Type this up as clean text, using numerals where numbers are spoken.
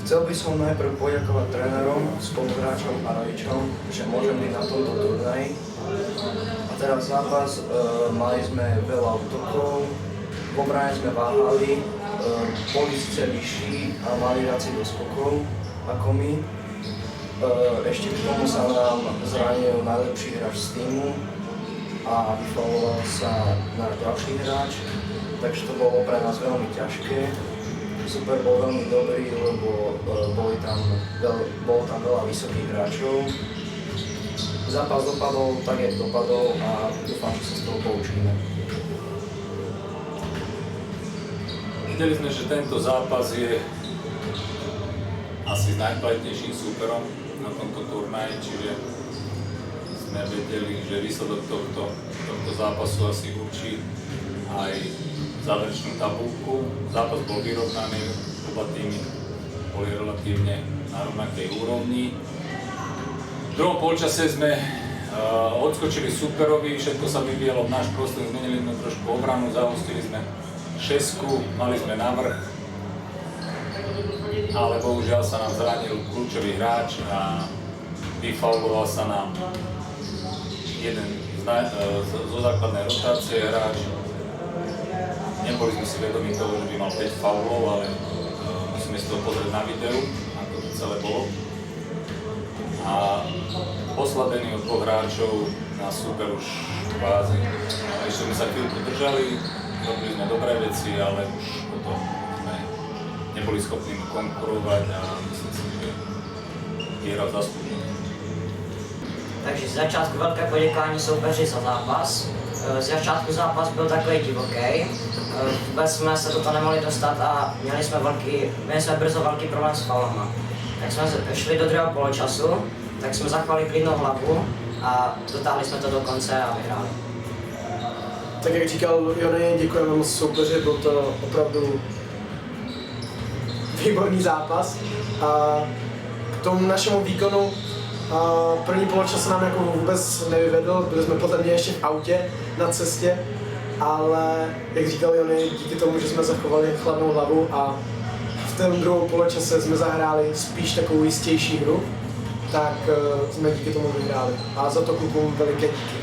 Chcel by som najprv poďakovať trénerom, spoluhráčom a rodičom, že môžem byť na tomto turnaji. A teraz zápas, mali sme veľa útokov, v obrane sme váhali, boli síce vyšší a mali viacej doskokov ako my. Ešte k tomu sa nám zranil najlepší hráč z týmu a vyfauloval sa náš ďalší hráč, takže to bolo pre nás veľmi ťažké. Super bol veľmi dobrý, lebo bolo tam veľa vysokých hráčov. Zápas dopadol tak, jak dopadol a dúfam, že sa z toho poučíme. Videli sme, že tento zápas je asi najkvalitnejším súperom na tomto turnaji, čiže sme vedeli, že výsledok tohto zápasu asi určí aj záverečnú tabuľku. Zápas bol vyrovnaný, oba týmy boli relatívne na rovnakej úrovni. V druhom polčase sme odskočili superovi, všetko sa vyvíjalo v náš prospech, zmenili sme trošku obranu, zahostili sme šesku, mali sme navrch, ale bohužiaľ sa nám zranil kľúčový hráč a vyfauloval sa nám jeden zo základnej rotácie hráč. Neboli sme si vedomi toho, že by mal 5 faulov, ale musíme si to pozrieť na videu, ako to celé bolo. A oslabený od dvoch hráčov na super už kvázi. Ešte sme sa chvíľku držali, robili sme dobré veci, ale už potom sme neboli schopní konkurovať a myslím si, že výhra zaslúžila. Takže z začátku velké poděkování soupeři za zápas. Z začátku zápas byl takový divoký. Vůbec jsme se do toho nemohli dostat a měli jsme brzo velký problém s faulama. Tak jsme šli do druhého poločasu, tak jsme zachovali klidnou hlavu a dotáhli jsme to do konce a vyhráli. Tak jak říkal Jony, děkujeme moc soupeři, byl to opravdu výborný zápas. A k tomu našemu výkonu první poločas se nám jako vůbec nevyvedl, byli jsme podle mě ještě v autě na cestě, ale jak říkal Jony, díky tomu, že jsme zachovali chladnou hlavu a v tom druhém poločase jsme zahráli spíš takovou jistější hru, tak jsme díky tomu vyhráli a za to klukům veliké díky.